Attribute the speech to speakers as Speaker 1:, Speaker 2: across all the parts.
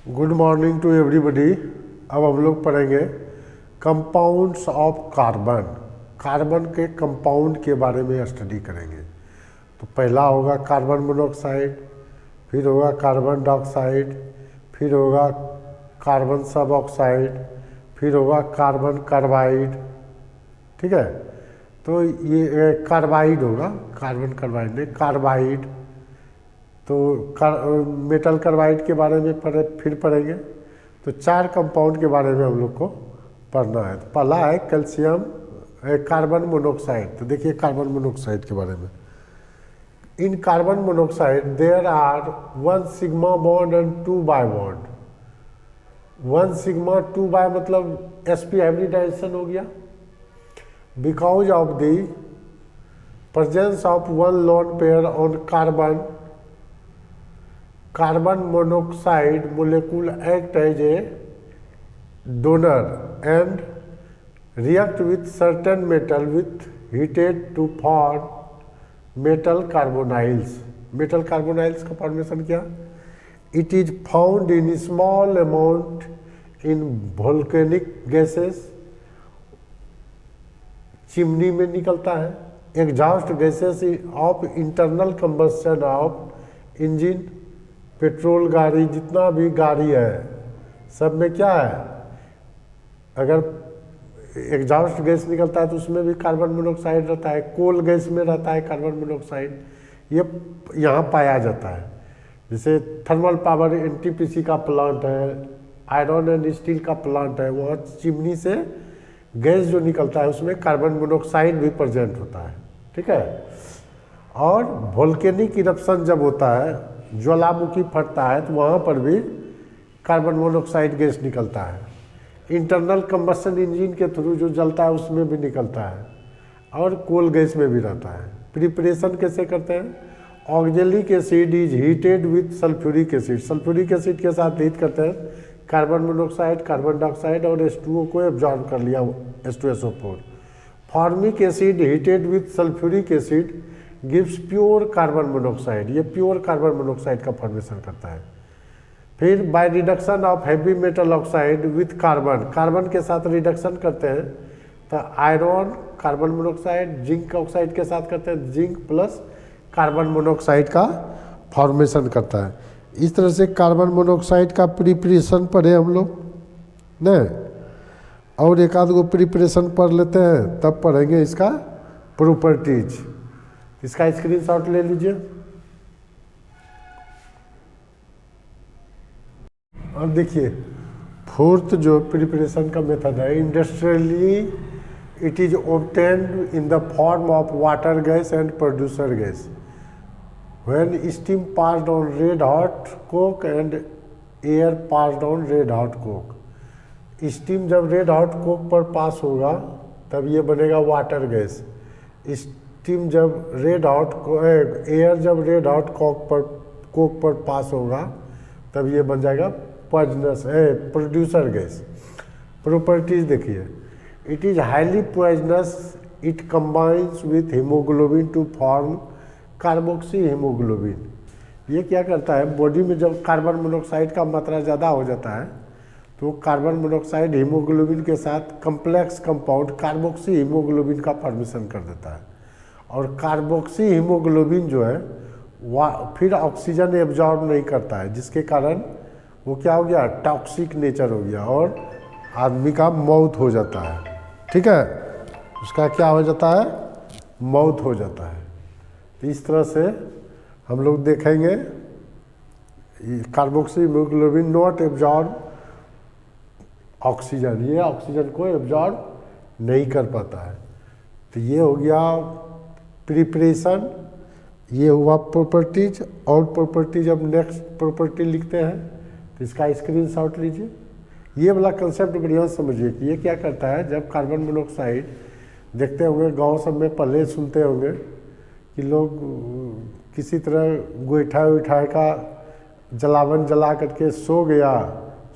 Speaker 1: Good morning to everybody. अब हम लोग पढ़ेंगे कंपाउंड्स ऑफ कार्बन। कार्बन के कंपाउंड के बारे में स्टडी करेंगे। तो पहला होगा कार्बन मोनोऑक्साइड, फिर होगा कार्बन डाइऑक्साइड, फिर होगा कार्बन सब ऑक्साइड, फिर होगा कार्बन कार्बाइड। ठीक है, तो ये कार्बाइड होगा, कार्बन कार्बाइड नहीं कार्बाइड। तो मेटल कार्बाइड के बारे में फिर पढ़ेंगे। तो 4 कंपाउंड के बारे में हम लोग को पढ़ना है। तो पहला है कैल्शियम कार्बन मोनोऑक्साइड। तो देखिए कार्बन मोनोऑक्साइड के बारे में, in carbon monoxide there are 1 sigma bond and 2 pi bond. 1 sigma 2 pi मतलब sp हाइब्रिडाइजेशन हो गया, because of the presence of 1 lone pair on carbon. Carbon monoxide molecule act as a donor and react with certain metal with heated to form metal carbonyls. Metal carbonyls का formation क्या? It is found in small amount in volcanic gases. Chimney में निकलता है। Exhaust gases of internal combustion of engine, petrol गाड़ी, जितना भी गाड़ी है सब में क्या है, अगर एग्जॉस्ट गैस निकलता है तो उसमें भी कार्बन मोनोऑक्साइड रहता है। कोल गैस में रहता है कार्बन मोनोऑक्साइड, ये यहाँ पाया जाता है। जैसे थर्मल पावर एनटीपीसी का प्लांट है, आयरन एंड स्टील का प्लांट है, वहाँ चिमनी से गैस जो निकलता है उसमें कार्बन मोनोऑक्साइड भी प्रेजेंट होता है। ठीक है, और वोल्केनिक इरप्शन जब होता है, ज्वालामुखी फटता है, तो वहाँ पर भी कार्बन मोनोऑक्साइड गैस निकलता है। इंटरनल कंबस्शन इंजन के थ्रू जो जलता है उसमें भी निकलता है, और कोल गैस में भी रहता है। प्रिपरेशन कैसे करते हैं? Oxalic acid is heated with sulphuric acid. Sulphuric acid के साथ हीट करते हैं, कार्बन मोनोऑक्साइड, कार्बन डाइऑक्साइड और H2O को एब्जॉर्ब कर लिया, H2SO4। Formic acid heated with sulphuric acid gives pure carbon monoxide. ये प्योर कार्बन मोनोऑक्साइड का फॉर्मेशन करता है। फिर by reduction of heavy metal oxide with carbon, carbon के साथ रिडक्शन करते हैं तो iron carbon monoxide, zinc oxide के साथ करते हैं, जिंक प्लस कार्बन मोनोऑक्साइड का फॉर्मेशन करता है। इस तरह से कार्बन मोनोऑक्साइड का प्रिपरेशन पढ़े हम लोग न, और एक आध गो प्रिपरेशन पढ़ लेते हैं, तब पढ़ेंगे इसका प्रॉपर्टीज। इसका स्क्रीनशॉट ले लीजिए। अब देखिए फोर्थ जो प्रिपरेशन का मेथड है, industrially it is obtained in the form of water gas and producer gas when steam passed on red hot Coke and air passed on red hot Coke. Steam जब red hot Coke पर पास होगा तब ये बनेगा water gas. Steam जब red hot air जब red hot Coke पर पास होगा तब ये बन जाएगा पॉइजनस प्रोड्यूसर गैस। प्रॉपर्टीज देखिए, it is highly poisonous, it combines with haemoglobin to form carboxy haemoglobin. ये क्या करता है, बॉडी में जब कार्बन मोनोऑक्साइड का मात्रा ज़्यादा हो जाता है तो कार्बन मोनोऑक्साइड हीमोग्लोबिन के साथ कम्प्लेक्स कंपाउंड कार्बोक्सी हीमोग्लोबिन का फॉर्मेशन कर देता है। और कार्बोक्सी हीमोग्लोबिन जो है वह फिर ऑक्सीजन एब्जॉर्ब नहीं करता है, जिसके कारण वो क्या हो गया, टॉक्सिक नेचर हो गया और आदमी का मौत हो जाता है। ठीक है, उसका क्या हो जाता है, मौत हो जाता है। तो इस तरह से हम लोग देखेंगे carboxy haemoglobin not absorb oxygen, ये ऑक्सीजन को एब्जॉर्ब नहीं कर पाता है। तो ये हो गया प्रिपरेशन, ये हुआ प्रॉपर्टीज। और प्रॉपर्टीज अब नेक्स्ट प्रॉपर्टी लिखते हैं, तो इसका स्क्रीनशॉट लीजिए। ये वाला कंसेप्ट बढ़िया समझिए कि ये क्या करता है, जब कार्बन मोनोऑक्साइड देखते होंगे गांव सब में पहले सुनते होंगे कि लोग किसी तरह गोईठा उठा का जलावन जला करके सो गया,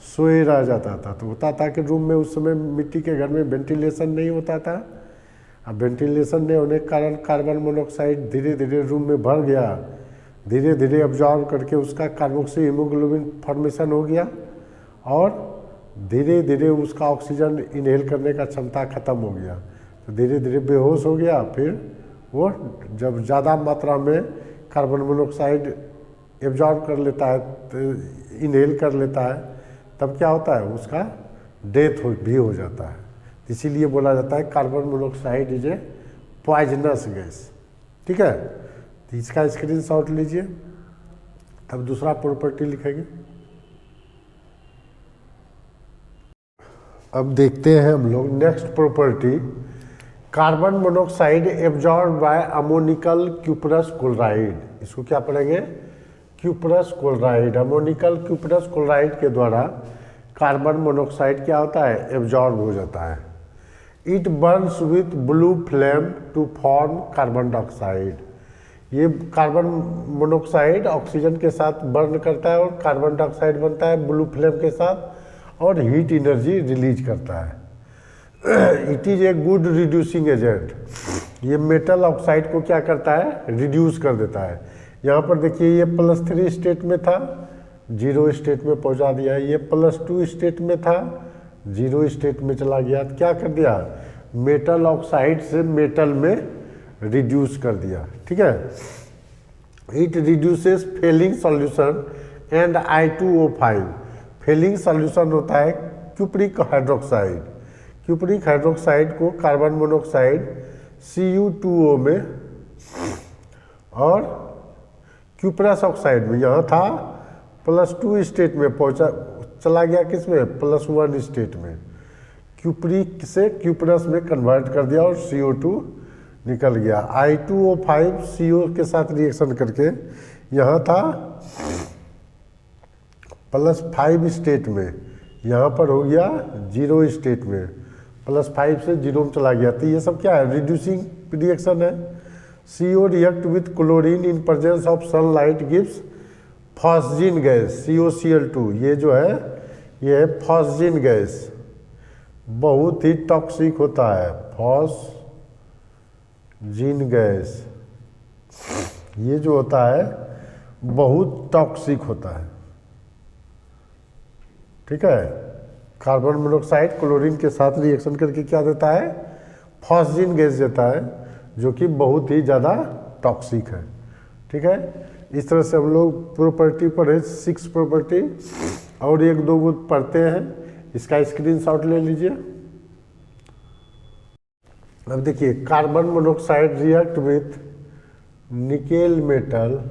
Speaker 1: सोए रह जाता था। तो होता था कि रूम में उस समय मिट्टी के घर में वेंटिलेशन नहीं होता था। अब वेंटिलेशन नहीं होने के कारण कार्बन मोनोऑक्साइड धीरे धीरे रूम में भर गया, धीरे धीरे एब्जॉर्ब करके उसका कार्बोक्सी हीमोग्लोबिन फॉर्मेशन हो गया और धीरे धीरे उसका ऑक्सीजन इनहेल करने का क्षमता खत्म हो गया, तो धीरे धीरे बेहोश हो गया। फिर वो जब ज़्यादा मात्रा में कार्बन मोनोऑक्साइड एब्जॉर्ब कर लेता है, तो इनहेल कर लेता है, तब क्या होता है, उसका डेथ भी हो जाता है। इसीलिए बोला जाता है carbon monoxide is a poisonous gas. ठीक है, तो इसका स्क्रीनशॉट लीजिए, तब दूसरा प्रॉपर्टी लिखेंगे। अब देखते हैं हम लोग next property, carbon monoxide absorb by ammoniacal cuprous chloride. इसको क्या पढ़ेंगे, cuprous chloride. Ammoniacal cuprous chloride के द्वारा कार्बन मोनोऑक्साइड क्या होता है, एब्जॉर्ब हो जाता है। It burns with blue flame to form carbon dioxide. ये कार्बन मोनोऑक्साइड ऑक्सीजन के साथ बर्न करता है और कार्बन डाइऑक्साइड बनता है ब्लू फ्लेम के साथ, और हीट एनर्जी रिलीज करता है। It is a good reducing agent. ये मेटल ऑक्साइड को क्या करता है, रिड्यूस कर देता है। यहाँ पर देखिए ये +3 स्टेट में था, 0 स्टेट में पहुँचा दिया। ये +2 स्टेट में था, 0 स्टेट में चला गया। तो क्या कर दिया, मेटल ऑक्साइड से मेटल में रिड्यूस कर दिया। ठीक है, it reduces Fehling solution and I2O5। Fehling solution होता है क्यूप्रिक हाइड्रोक्साइड। क्यूप्रिक हाइड्रोक्साइड को कार्बन मोनोऑक्साइड Cu2O में और क्यूपरस ऑक्साइड में, यहाँ था +2 स्टेट में पहुँचा, चला गया किस में, +1 स्टेट में। क्यूप्रिक से क्यूपरस में कन्वर्ट कर दिया और CO2 निकल गया। I2O5 CO के साथ रिएक्शन करके यहाँ था +5 स्टेट में, यहाँ पर हो गया 0 स्टेट में, +5 से 0 में चला गया। तो ये सब क्या है, रिड्यूसिंग रिएक्शन है। CO react with chlorine in presence of sunlight gives phosgene gas, COCl2। ये जो है, ये है फॉस्जिन गैस, बहुत ही टॉक्सिक होता है। फॉस्जिन गैस ये जो होता है बहुत टॉक्सिक होता है। ठीक है, कार्बन मोनोऑक्साइड क्लोरीन के साथ रिएक्शन करके क्या देता है, फॉस्जिन गैस देता है, जो कि बहुत ही ज़्यादा टॉक्सिक है। ठीक है, इस तरह से हम लोग प्रॉपर्टी पढ़े, 6 प्रॉपर्टी, और 1-2 पढ़ते हैं। इसका स्क्रीनशॉट ले लीजिए। अब देखिए, carbon monoxide react with nickel metal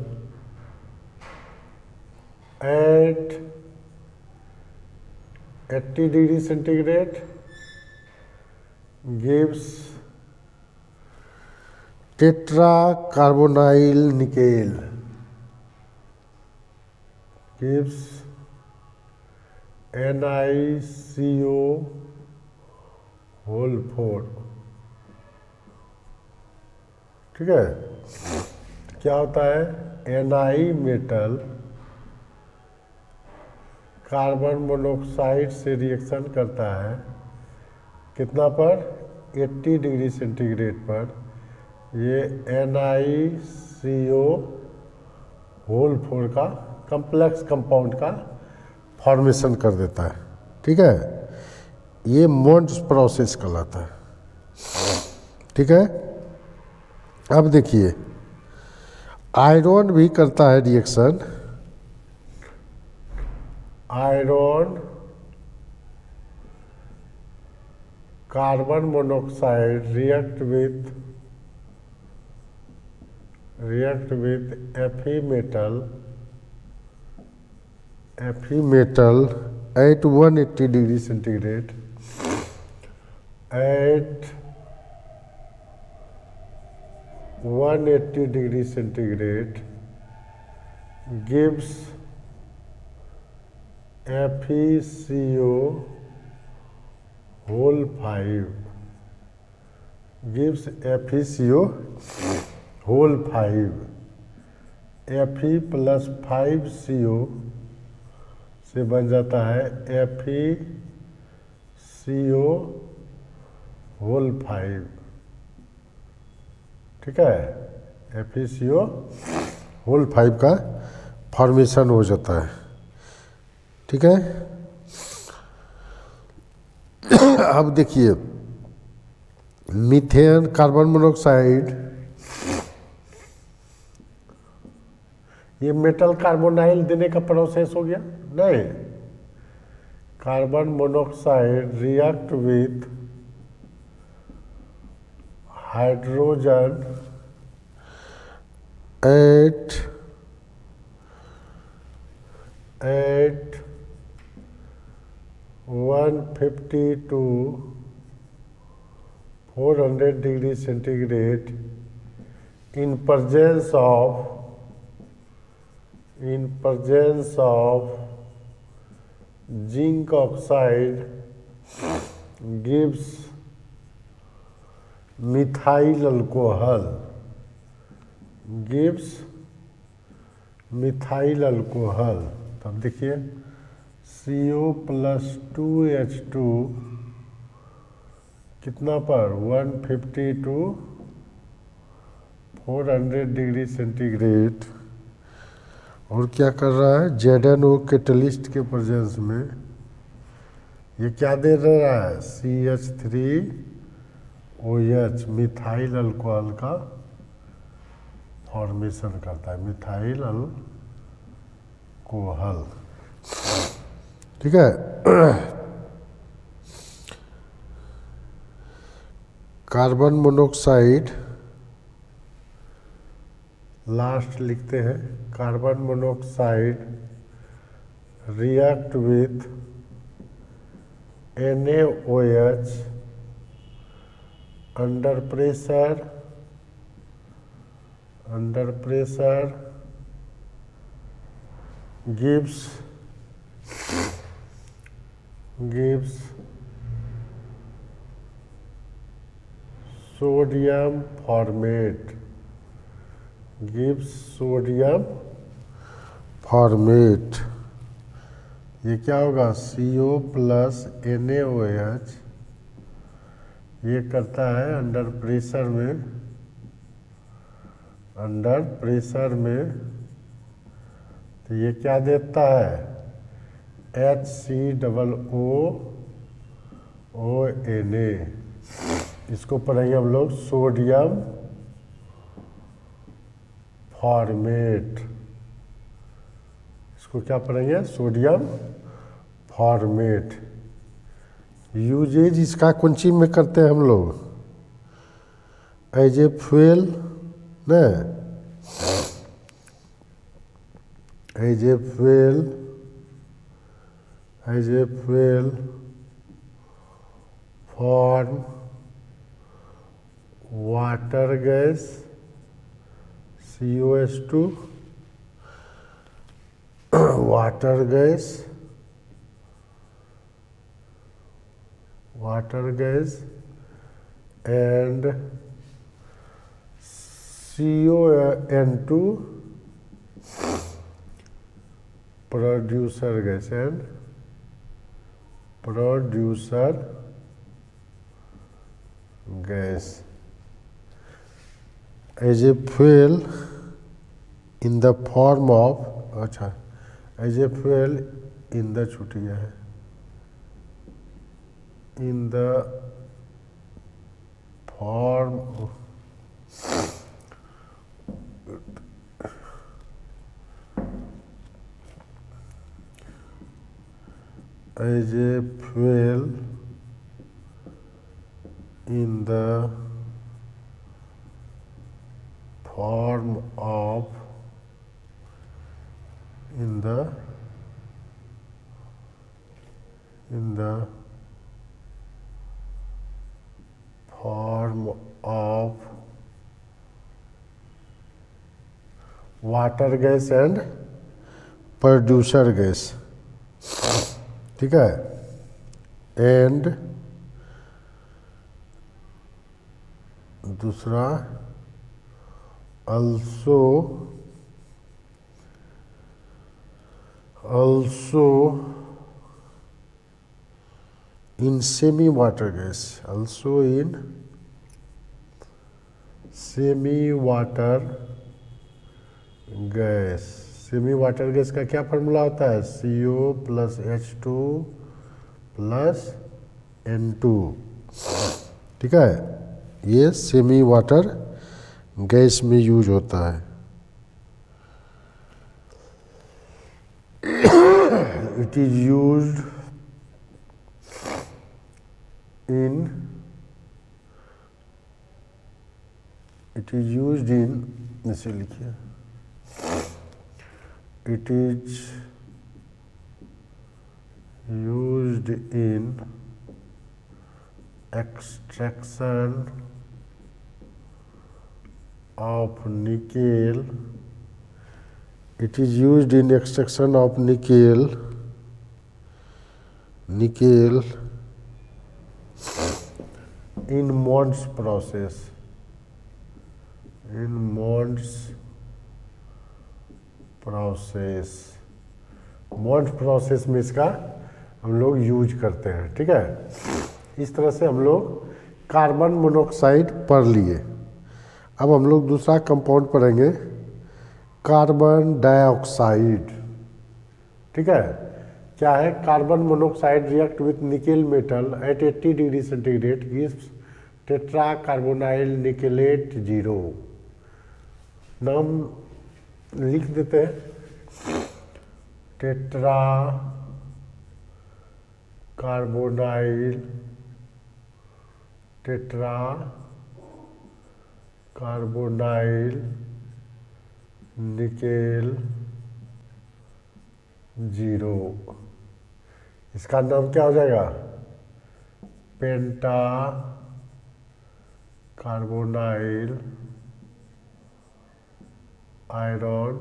Speaker 1: at 80 degree centigrade gives tetracarbonyl nickel, gives NiCO4। ठीक है, क्या होता है, Ni मेटल कार्बन मोनोऑक्साइड से रिएक्शन करता है, कितना पर, 80 डिग्री सेंटीग्रेड पर। ये NiCO4 का कम्प्लेक्स कंपाउंड का फॉर्मेशन कर देता है। ठीक है, ये मोन्स प्रोसेस कहलाता है। ठीक है, अब देखिए, आयरन भी करता है reaction. Iron carbon monoxide react with Fe metal at 180 degree centigrade, at 180 degree centigrade gives FeCO whole 5, gives FeCO whole 5, Fe plus 5CO से बन जाता है FeCO whole 5। ठीक है, FeCO whole 5 का फॉर्मेशन हो जाता है। ठीक है। अब देखिए मीथेन कार्बन मोनोऑक्साइड, ये मेटल कार्बोनाइल देने का प्रोसेस हो गया नहीं, carbon monoxide react with hydrogen at 150 to 400 degree centigrade in presence of zinc oxide gives methyl alcohol, तब देखिए CO प्लस 2H2 कितना पर 150 टू 400 डिग्री सेंटीग्रेड, और क्या कर रहा है ZnO कैटलिस्ट के प्रेजेंस में ये क्या दे रहा है CH3OH मिथाइल अल्कोहल का फॉर्मेशन करता है, मिथाइल अल्कोहल। ठीक है, कार्बन मोनोऑक्साइड लास्ट लिखते हैं, carbon monoxide react with NaOH under pressure gives sodium formate, ये क्या होगा CO प्लस NaOH, ये करता है अंडर प्रेशर में, तो ये क्या देता है HCOONA, इसको पढ़ेंगे हम लोग सोडियम फॉर्मेट, इसको क्या पढ़ेंगे सोडियम फॉर्मेट। यूजेज इसका कौन चीज में करते हैं हम लोग एज ए फ्यूल न, as a fuel for water gas COH2, water gas and CON2 producer gas as a fuel in the form of, अच्छा as a fuel in the छुट्टियाँ है, in the form as a fuel in the form of in the form of water gas and producer gas. ठीक है, and दूसरा also in semi water gas, also in semi water gas, semi water gas का क्या formula होता है CO plus H2 plus N2, ठीक है। ये सेमी वाटर गैस में यूज होता है। इट इज यूज्ड इन इसे लिखिए, it is used in extraction of nickel, it is used in extraction of nickel in Mond's process, Mond's process में इसका हम लोग यूज करते हैं, ठीक है। इस तरह से हम लोग कार्बन मोनोऑक्साइड पढ़ लिए। अब हम लोग दूसरा कंपाउंड पढ़ेंगे, कार्बन डाइऑक्साइड, ठीक है। क्या है? Carbon monoxide react with nickel metal at 80 degree centigrade gives tetracarbonyl nickelate 0। नाम लिख देते हैं, टेट्रा कार्बोनाइल निकेल 0। इसका नाम क्या हो जाएगा? पेंटा कार्बोनाइल आयरन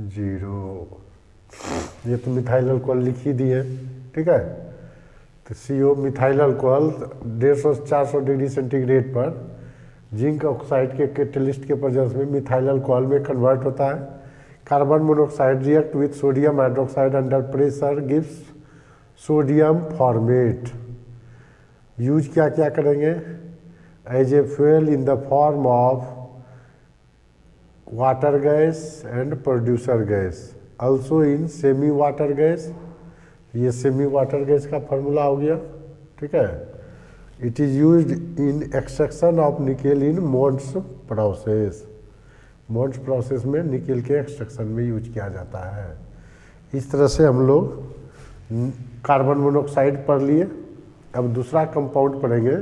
Speaker 1: 0। ये तो मिथाइल अल्कोहल लिख ही दिए, ठीक है। तो CO methyl alcohol 150-400 degree centigrade पर जिंक ऑक्साइड के कैटलिस्ट के प्रेजेंस में मिथाइल अल्कोहल में कन्वर्ट होता है। Carbon monoxide react with sodium hydroxide under pressure gives sodium formate. Use क्या क्या करेंगे? As a fuel in the form of water gas and producer gas, also in semi water gas. ये semi water gas का formula हो गया, ठीक है। It is used in extraction of nickel in Mond's process. Mond's process में nickel के extraction में use किया जाता है। इस तरह से हम लोग कार्बन मोनोऑक्साइड पढ़ लिए। अब दूसरा कंपाउंड पढ़ेंगे,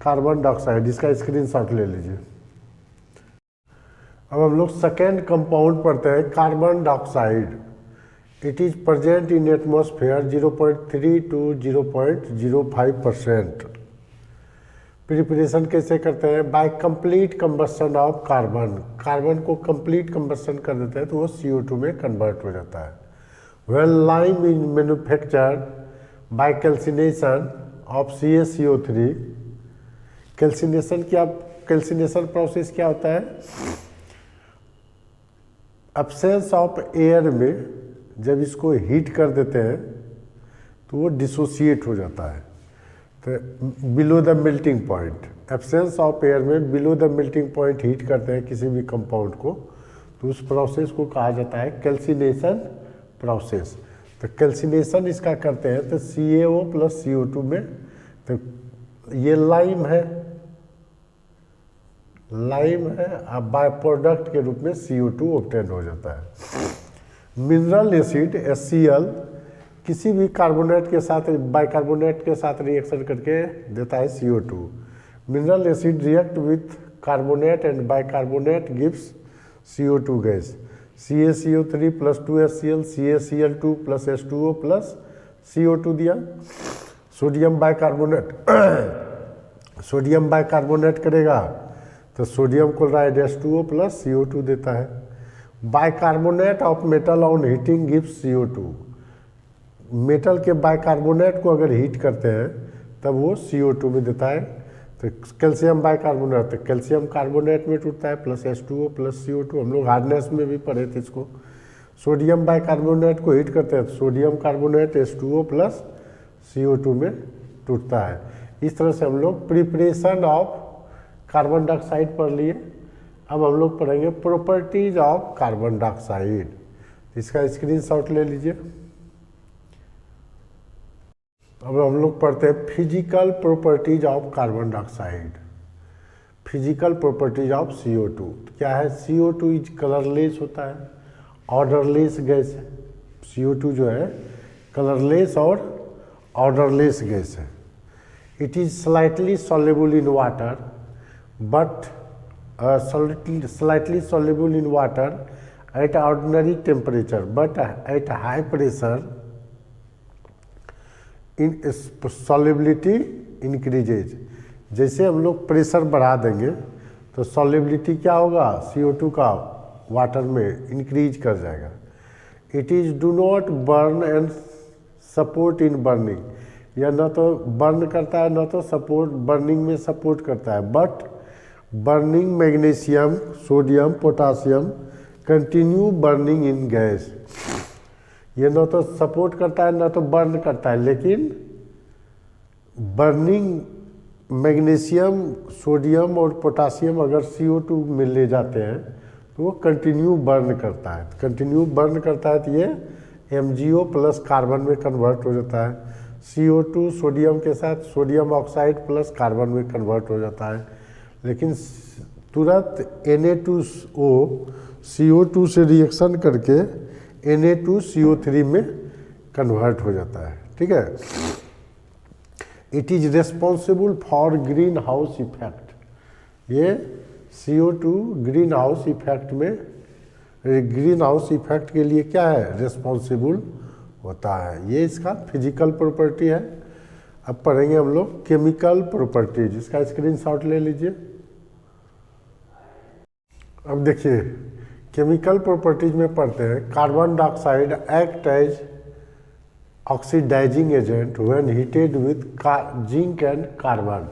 Speaker 1: कार्बन डाइऑक्साइड। इसका स्क्रीनशॉट ले लीजिए। अब हम लोग सेकेंड कंपाउंड पढ़ते हैं, carbon dioxide. It is present in atmosphere 0.3 to 0.05%। Preparation कैसे करते हैं? By complete combustion of carbon. Carbon को कंप्लीट कंबस्शन कर देते हैं तो वो CO2 में कन्वर्ट हो जाता है। When lime is manufactured by calcination of CaCO3। Calcination process क्या होता है? एब्सेंस ऑफ एयर में जब इसको हीट कर देते हैं तो वो डिसोसिएट हो जाता है। तो below the melting point, absence of air में below the melting point heat करते हैं किसी भी कंपाउंड को, तो उस प्रोसेस को कहा जाता है कैल्सिनेशन प्रोसेस। तो कैल्सिनेशन इसका करते हैं तो CaO + CO2 में, तो ये लाइम है अब बाय प्रोडक्ट के रूप में CO2 ऑब्टेन हो जाता है। मिनरल एसिड HCl किसी भी कार्बोनेट के साथ, बाइकार्बोनेट के साथ रिएक्शन करके देता है CO2। Mineral acid react with carbonate and bicarbonate gives CO2 gas. CaCO3 + 2HCl, CaCl2 + H2O + CO2 दिया। सोडियम बाइकार्बोनेट करेगा तो सोडियम क्लोराइड H2O + CO2 देता है। Bicarbonate of metal on heating gives CO2। Metal के bicarbonate को अगर heat करते हैं तब वो CO2 में देता है। तो कैल्शियम बाइकार्बोनेट, तो कैल्शियम कार्बोनेट में टूटता है + H2O + CO2। हम लोग हार्डनेस में भी पढ़े थे इसको। सोडियम बाइकार्बोनेट को हीट करते हैं तो सोडियम कार्बोनेट H2O + CO2 में टूटता है। इस तरह से हम लोग प्रिपरेशन ऑफ कार्बन डाइऑक्साइड पढ़ लिए। अब हम लोग पढ़ेंगे प्रॉपर्टीज ऑफ कार्बन डाइऑक्साइड। इसका स्क्रीनशॉट ले लीजिए। अब हम लोग पढ़ते हैं physical properties of carbon dioxide, physical properties of CO2। क्या है? CO2 इज कलरलेस होता है, ऑर्डरलेस गैस है। CO2 जो है कलरलेस और ऑर्डरलेस गैस है। It is slightly soluble in water but slightly soluble in water at ordinary temperature, but at high pressure in solubility increases। जैसे हम लोग प्रेशर बढ़ा देंगे तो सॉल्युबिलिटी क्या होगा CO2 का वाटर में इंक्रीज कर जाएगा। It is do not burn and support in burning, यह न तो बर्न करता है न तो सपोर्ट बर्निंग में सपोर्ट करता है। But burning magnesium sodium potassium continue burning in gas, ये न तो सपोर्ट करता है न तो बर्न करता है, लेकिन बर्निंग मैग्नीशियम सोडियम और पोटासियम अगर CO2 में ले जाते हैं तो वो कंटिन्यू बर्न करता है। कंटिन्यू बर्न करता है तो ये MgO प्लस कार्बन में कन्वर्ट हो जाता है। CO2 सोडियम के साथ सोडियम ऑक्साइड प्लस कार्बन में कन्वर्ट हो जाता है, लेकिन तुरंत Na2O CO2 से रिएक्शन करके Na2CO3 में कन्वर्ट हो जाता है। ठीक है। It is responsible for green house effect, ये CO2 ग्रीन हाउस इफेक्ट में ग्रीन हाउस इफेक्ट के लिए क्या है? रेस्पॉन्सिबल होता है। ये इसका फिजिकल प्रॉपर्टी है। अब पढ़ेंगे हम लोग केमिकल प्रॉपर्टीज, इसका स्क्रीनशॉट ले लीजिए। अब देखिए केमिकल प्रॉपर्टीज में पढ़ते हैं carbon dioxide act as oxidising agent when heated with zinc and carbon.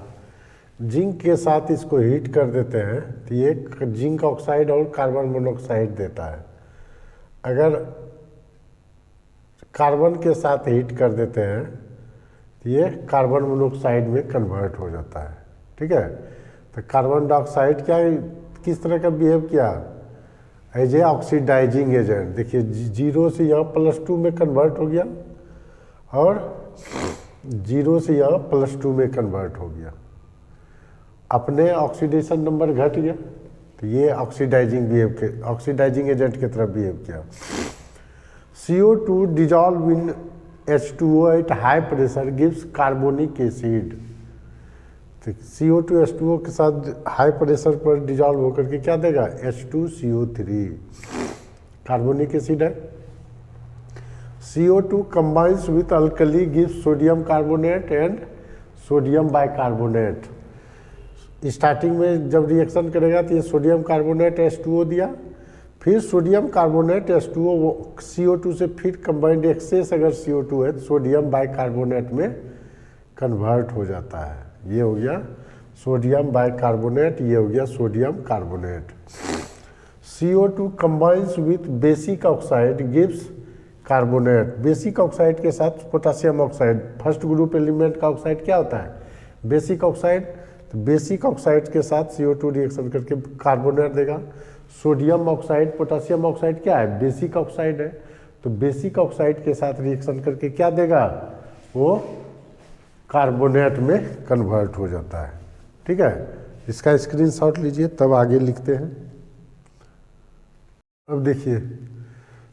Speaker 1: Zinc के साथ इसको हीट कर देते हैं तो ये जिंक ऑक्साइड और कार्बन मोनोऑक्साइड देता है। अगर कार्बन के साथ हीट कर देते हैं तो ये कार्बन मोनोऑक्साइड में कन्वर्ट हो जाता है। ठीक है। तो कार्बन डाइऑक्साइड क्या किस तरह का बिहेव किया? As a oxidising agent. देखिए 0 से यहाँ +2 में कन्वर्ट हो गया और 0 से यहाँ +2 में कन्वर्ट हो गया। अपने ऑक्सीडेशन नंबर घट गया तो ये ऑक्सीडाइजिंग एजेंट की तरफ बिहेव किया। CO2 dissolve in H2O at high pressure gives carbonic acid. तो CO2 H2O के साथ हाई प्रेशर पर डिजॉल्व होकर के क्या देगा? H2CO3 कार्बोनिक एसिड है। CO2 combines with alkali gives sodium carbonate and sodium bicarbonate। Starting में जब रिएक्शन करेगा तो ये सोडियम कार्बोनेट H2O दिया, फिर सोडियम कार्बोनेट H2O CO2 से फिर कंबाइंड एक्सेस अगर CO2 है तो सोडियम बाइकार्बोनेट में कन्वर्ट हो जाता है। ये हो गया सोडियम बाइकार्बोनेट, ये हो गया sodium carbonate. CO2 combines with basic oxide gives carbonate. Basic oxide के साथ potassium oxide, first group element का ऑक्साइड क्या होता है? Basic oxide. तो बेसिक ऑक्साइड के साथ CO2 रिएक्शन करके कार्बोनेट देगा। सोडियम ऑक्साइड पोटासियम ऑक्साइड क्या है? बेसिक ऑक्साइड है। तो बेसिक ऑक्साइड के साथ रिएक्शन करके क्या देगा? वो कार्बोनेट में कन्वर्ट हो जाता है। ठीक है। इसका स्क्रीनशॉट लीजिए तब आगे लिखते हैं। अब देखिए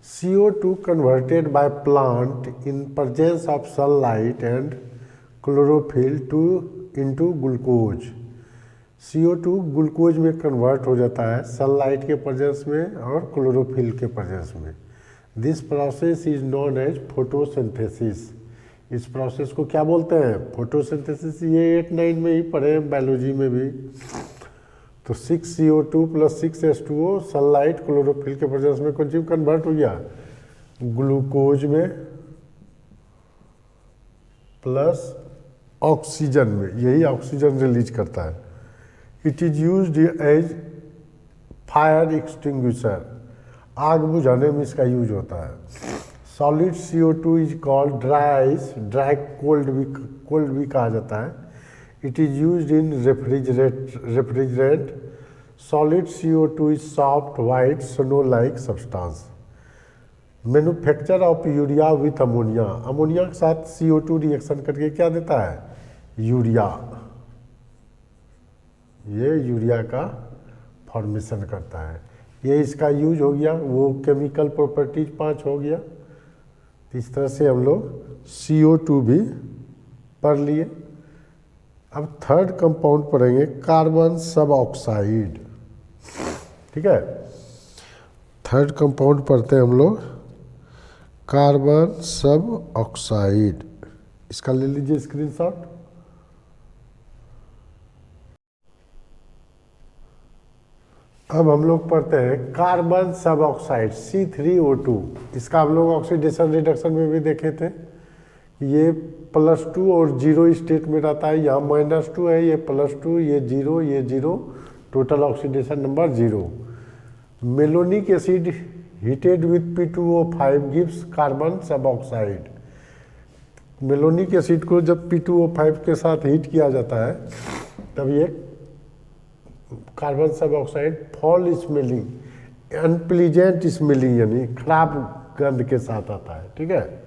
Speaker 1: CO2 converted by plant in presence of sunlight and chlorophyll into glucose। CO2 glucose में कन्वर्ट हो जाता है सनलाइट के प्रेजेंस में और क्लोरोफिल के प्रेजेंस में। This process is known as photosynthesis. इस प्रोसेस को क्या बोलते हैं? फोटोसिंथेसिस। ये 8-9 में ही पढ़े बायोलॉजी में भी। तो 6CO2 + 6H2O सनलाइट क्लोरोफिल के प्रेजेंस में कौन चीज कन्वर्ट हो गया? ग्लूकोज में प्लस ऑक्सीजन में। यही ऑक्सीजन रिलीज करता है। It is used as fire extinguisher. आग बुझाने में इसका यूज होता है। Solid CO2 is called dry ice, dry cold भी कहा जाता है। It is used in refrigerant. Solid CO2 is soft, white, snow-like substance. Manufacture of urea with ammonia, ammonia के साथ CO2 रिएक्शन करके क्या देता है, यूरिया, ये यूरिया का फॉर्मेशन करता है। ये इसका यूज हो गया, वो केमिकल प्रॉपर्टीज 5 हो गया। तो इस तरह से हम लोग CO2 भी पढ़ लिए। अब थर्ड कंपाउंड पढ़ेंगे कार्बन सब ऑक्साइड, ठीक है। थर्ड कंपाउंड पढ़ते हैं हम लोग कार्बन सब ऑक्साइड, इसका ले लीजिए स्क्रीनशॉट। अब हम लोग पढ़ते हैं कार्बन सब ऑक्साइड C3O2। इसका हम लोग ऑक्सीडेशन रिडक्शन में भी देखे थे, ये +2 और 0 स्टेट में रहता है, यहाँ -2 है, ये +2, ये 0, ये 0, total oxidation number 0। Malonic acid heated with P2O5 gives carbon सब ऑक्साइड। मेलोनिक एसिड को जब P2O5 के साथ हीट किया जाता है तब ये कार्बन सब oxide fall smelling, unpleasant smelling यानी खराब गंध के साथ आता है, ठीक है।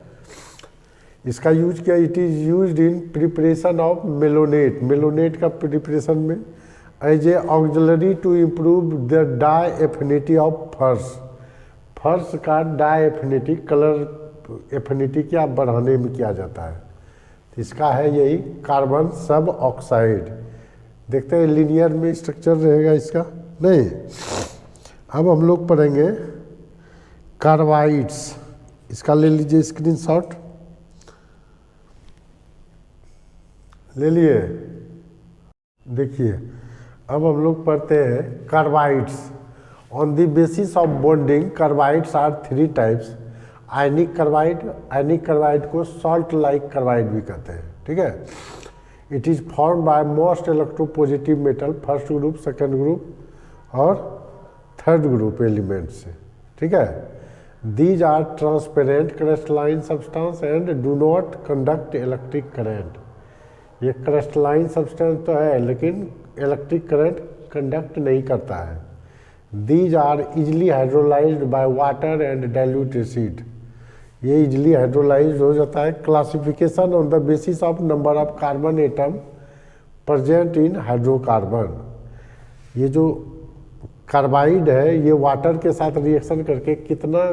Speaker 1: इसका यूज किया, it is used in preparation of malonate, malonate का प्रिपरेशन में as a auxiliary to improve the dye affinity of furs, furs का डाई एफिनिटी कलर एफिनिटी क्या बढ़ाने में किया जाता है। इसका है यही कार्बन सब ऑक्साइड। देखते हैं लीनियर में स्ट्रक्चर रहेगा इसका, नहीं। अब हम लोग पढ़ेंगे कार्बाइड्स, इसका ले लीजिए स्क्रीनशॉट, ले लिए। देखिए अब हम लोग पढ़ते हैं carbides. On the basis of bonding carbides are 3 types. Ionic carbide, ionic carbide को सॉल्ट लाइक कार्बाइड भी कहते हैं, ठीक है। It is form by most electropositive metal, first group, second group और थर्ड ग्रुप एलिमेंट से, ठीक है। These are transparent crystalline substance and do not conduct electric current. ये क्रिस्टलाइन सब्सटेंस तो है लेकिन इलेक्ट्रिक करंट कंडक्ट नहीं करता है। These are easily hydrolysed by water and dilute acid, ये इजली हाइड्रोलाइज हो जाता है। Classification on the basis of number of carbon atom present in hydrocarbon. ये जो कार्बाइड है ये वाटर के साथ रिएक्शन करके कितना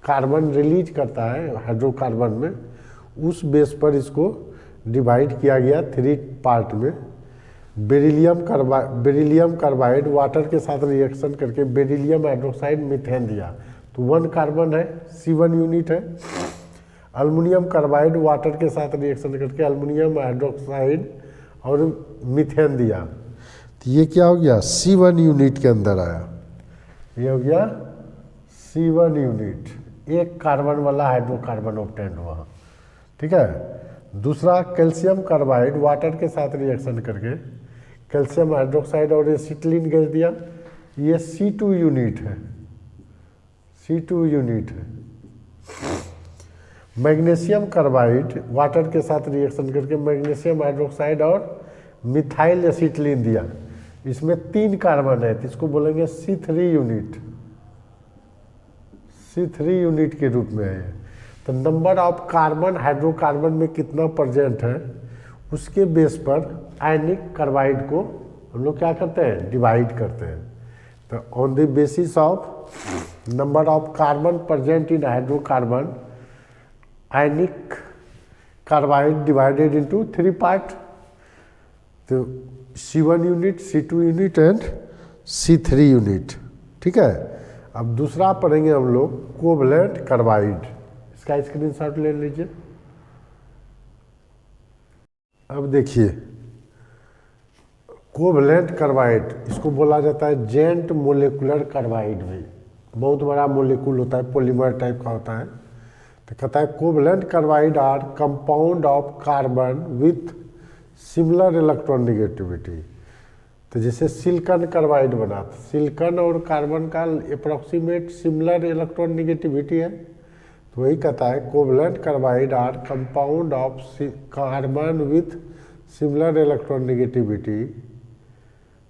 Speaker 1: कार्बन रिलीज करता है हाइड्रोकार्बन में, उस बेस पर इसको डिवाइड किया गया 3 पार्ट में। बेरिलियम कार्बाइड वाटर के साथ रिएक्शन करके बेरिलियम हाइड्रोक्साइड मीथेन दिया, तो 1 कार्बन है, C1 यूनिट है। अल्मुनियम कार्बाइड वाटर के साथ रिएक्शन करके अल्मुनियम हाइड्रोक्साइड और मीथेन दिया, तो ये क्या हो गया, C1 यूनिट के अंदर आया, ये हो गया C1 यूनिट, 1 कार्बन वाला हाइड्रोकार्बन ऑब्टेंड हुआ, ठीक है। दूसरा कैल्शियम कार्बाइड वाटर के साथ रिएक्शन करके कैल्शियम हाइड्रोक्साइड और एसिटिलीन गैस दिया, ये C2 यूनिट है, C2 यूनिट है। मैग्नीशियम कार्बाइड वाटर के साथ रिएक्शन करके मैग्नीशियम हाइड्रोक्साइड और मिथाइल एसिटिलीन दिया, इसमें 3 कार्बन है, तो इसको बोलेंगे C3 यूनिट, C3 यूनिट के रूप में है। तो नंबर ऑफ कार्बन हाइड्रोकार्बन में कितना प्रेजेंट है उसके बेस पर आयनिक कार्बाइड को हम लोग क्या करते हैं, डिवाइड करते हैं। तो on the basis of number of carbon present in hydrocarbon ionic carbide divided into 3 part, तो C1 unit, C2 unit and C3 unit, ठीक है। अब दूसरा पढ़ेंगे हम लोग कोवलेंट कार्बाइड, इसका स्क्रीनशॉट ले लीजिए। अब देखिए कोवलेंट कार्बाइड, इसको बोला जाता है जेंट मोलिकुलर कार्बाइड भी, बहुत बड़ा मोलिकुल होता है, पॉलीमर टाइप का होता है। तो कहता है covalent carbide are compound of carbon with similar electron negativity. तो जैसे सिलिकॉन कार्बाइड बना, तो सिलिकॉन और कार्बन का अप्रॉक्सीमेट सिमिलर इलेक्ट्रॉन नेगेटिविटी है, तो वही कहता है covalent carbide are compound of carbon with similar electron negativity.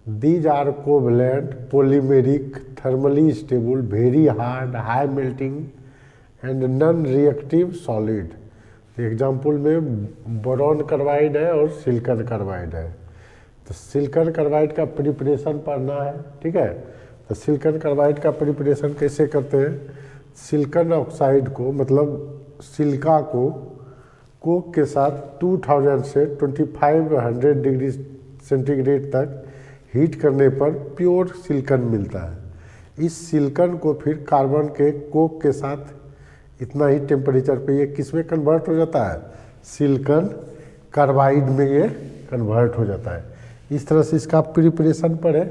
Speaker 1: These are covalent polymeric thermally stable very hard high melting and non reactive solid. Example में boron carbide है और silicon carbide है। तो सिलिकॉन कार्बाइड का preparation पढ़ना है, ठीक है। तो सिलिकॉन कार्बाइड का प्रिपरेशन कैसे करते हैं? सिलिकॉन ऑक्साइड को, मतलब सिलिका को कोक के साथ 2000 से 2500 डिग्री सेंटीग्रेड तक हीट करने पर प्योर सिलिकॉन मिलता है। इस सिलिकॉन को फिर कार्बन के कोक के साथ इतना ही टेम्परेचर पे ये किस में कन्वर्ट हो जाता है? सिलिकॉन कार्बाइड में ये कन्वर्ट हो जाता है। इस तरह से इसका प्रिपरेशन पर है,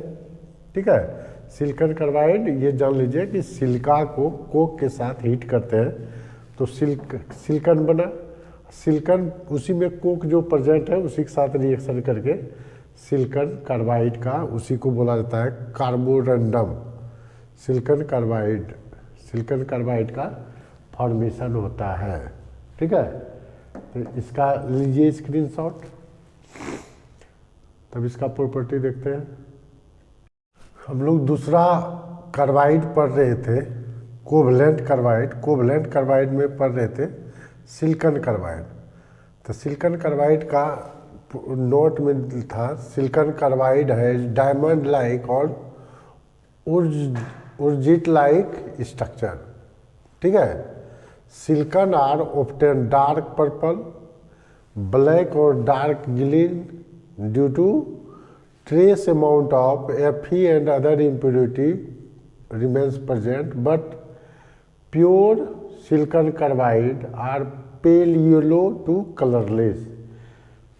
Speaker 1: ठीक है। सिलिकॉन कार्बाइड, ये जान लीजिए कि सिलिका को कोक के साथ हीट करते हैं तो सिलिकॉन बना। सिलिकॉन उसी में कोक जो प्रेजेंट है उसी के साथ रिएक्शन करके सिलिकॉन कार्बाइड का, उसी को बोला जाता है कार्बोरंडम। सिलिकॉन कार्बाइड का फॉर्मेशन होता है, ठीक है। तो इसका लीजिए स्क्रीनशॉट, तब इसका प्रॉपर्टी देखते हैं। हम लोग दूसरा कार्बाइड पढ़ रहे थे, कोवलेंट कार्बाइड में पढ़ रहे थे सिलिकॉन कार्बाइड। तो सिलिकॉन कार्बाइड का नोट में था, सिलिकॉन कार्बाइड है डायमंड लाइक और उर्जिट लाइक स्ट्रक्चर, ठीक है। Silicon are obtain dark purple, black और dark green due to trace amount of Fe and other impurity remains present, but pure silicon carbide are pale yellow to colorless।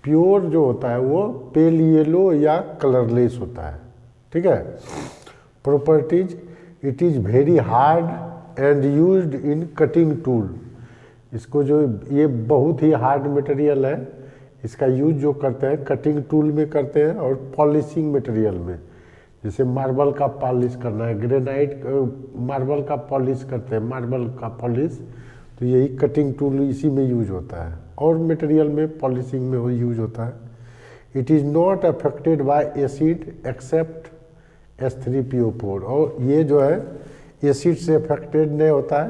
Speaker 1: Pure जो होता है वो pale yellow या colourless होता है, ठीक है। Properties, it is very hard and used in cutting tool. इसको जो, ये बहुत ही हार्ड मटेरियल है, इसका यूज जो करते हैं कटिंग टूल में करते हैं और पॉलिशिंग मटेरियल में। जैसे मार्बल का पॉलिश करना है, ग्रेनाइट मार्बल का पॉलिश करते हैं, मार्बल का पॉलिश, तो यही कटिंग टूल इसी में यूज होता है और मटेरियल में पॉलिशिंग में वो यूज होता है। It is not affected by acid except H3PO4। और ये जो है एसिड से अफेक्टेड नहीं होता है,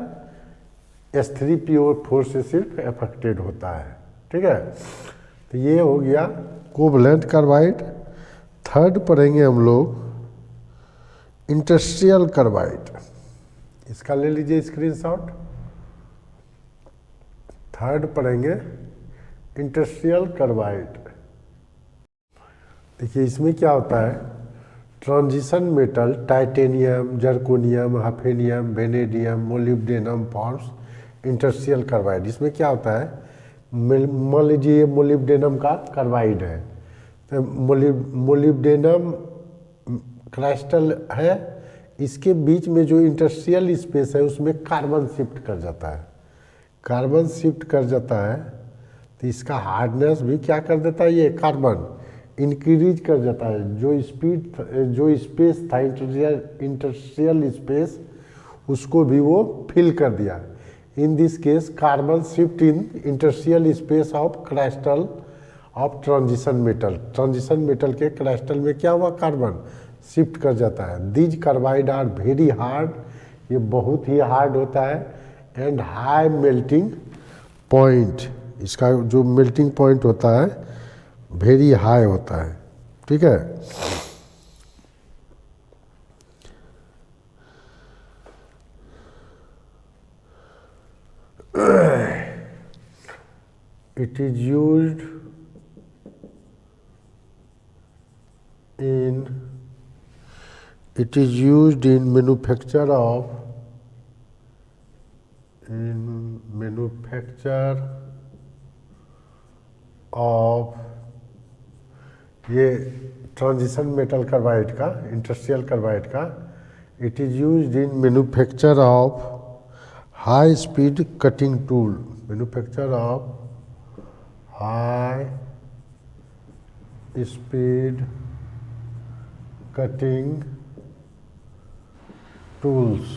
Speaker 1: H3PO4 से सिर्फ अफेक्टेड होता है, ठीक है। तो ये हो गया कोवलेंट कार्बाइड। थर्ड पढ़ेंगे हम लोग इंडस्ट्रियल कार्बाइड। इसका ले लीजिए स्क्रीनशॉट। थर्ड पढ़ेंगे इंडस्ट्रियल कार्बाइड। देखिए इसमें क्या होता है, transition metal titanium, zirconium, hafnium, vanadium, molybdenum forms industrial carbide. इसमें क्या होता है, मान लीजिए मोलिब्डेनम का कार्बाइड है, तो मोलिब्डेनम क्रिस्टल है, इसके बीच में जो इंडस्ट्रियल स्पेस है उसमें कार्बन शिफ्ट कर जाता है। कार्बन शिफ्ट कर जाता है तो इसका हार्डनेस भी क्या कर देता है, ये कार्बन इंक्रीज कर जाता है। जो स्पेस था इंडस्ट्रियल स्पेस, उसको भी वो फिल कर दिया। In this case, carbon shift in interstitial space of crystal of transition metal। transition metal के क्रिस्टल में क्या हुआ, कार्बन शिफ्ट कर जाता है। These carbide are very hard, ये बहुत ही हार्ड होता है, एंड हाई मेल्टिंग पॉइंट, इसका जो मेल्टिंग पॉइंट होता है वेरी हाई होता है, ठीक है। It is used in manufacture of ये ट्रांजिशन मेटल कार्बाइड का, इंडस्ट्रियल कार्बाइड का, it is used in manufacture of high speed cutting tool. Manufacture of high speed cutting tools.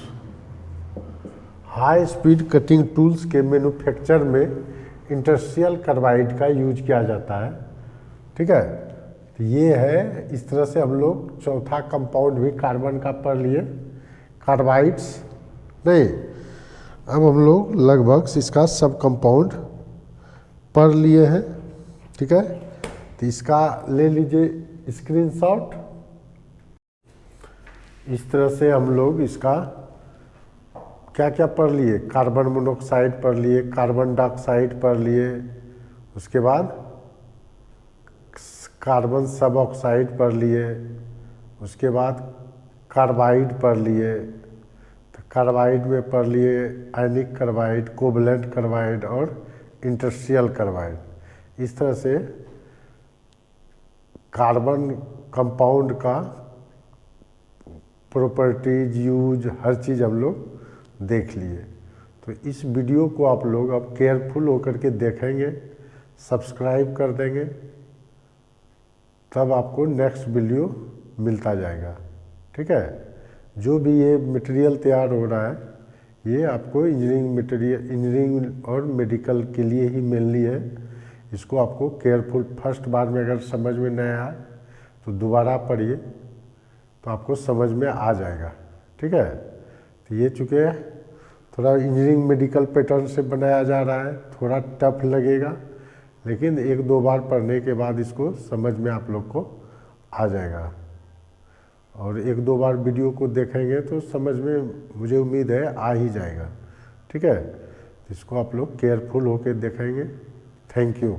Speaker 1: High speed cutting tools के manufacture में industrial carbide का use किया जाता है, ठीक है। तो ये है, इस तरह से हम लोग चौथा कंपाउंड भी कार्बन का पढ़ लिए, कार्बाइड्स नहीं। अब हम लोग लगभग इसका सब कंपाउंड पढ़ लिए हैं, ठीक है। तो इसका ले लीजिए स्क्रीनशॉट। इस तरह से हम लोग इसका क्या क्या पढ़ लिए, कार्बन मोनोऑक्साइड पढ़ लिए, कार्बन डाइऑक्साइड पढ़ लिए, उसके बाद कार्बन सब ऑक्साइड पढ़ लिए, उसके बाद कार्बाइड पढ़ लिए। तो कार्बाइड में पढ़ लिए आयनिक कार्बाइड, कोवलेंट कार्बाइड और इंडस्ट्रियल कार्बाइड। इस तरह से कार्बन कंपाउंड का प्रॉपर्टीज, यूज, हर चीज़ हम लोग देख लिए। तो इस वीडियो को आप लोग अब केयरफुल होकर के देखेंगे, सब्सक्राइब कर देंगे, तब आपको नेक्स्ट वीडियो मिलता जाएगा, ठीक है। जो भी ये मटेरियल तैयार हो रहा है, ये आपको इंजीनियरिंग मटेरियल, इंजीनियरिंग और मेडिकल के लिए ही मेनली है। इसको आपको केयरफुल, फर्स्ट बार में अगर समझ में नहीं आए तो दोबारा पढ़िए, तो आपको समझ में आ जाएगा, ठीक है। तो ये चूँकि थोड़ा इंजीनियरिंग मेडिकल पैटर्न से बनाया जा रहा है, थोड़ा टफ लगेगा, लेकिन एक दो बार पढ़ने के बाद इसको समझ में आप लोग को आ जाएगा। और एक दो बार वीडियो को देखेंगे तो समझ में, मुझे उम्मीद है, आ ही जाएगा, ठीक है। इसको आप लोग केयरफुल होकर देखेंगे। Thank you.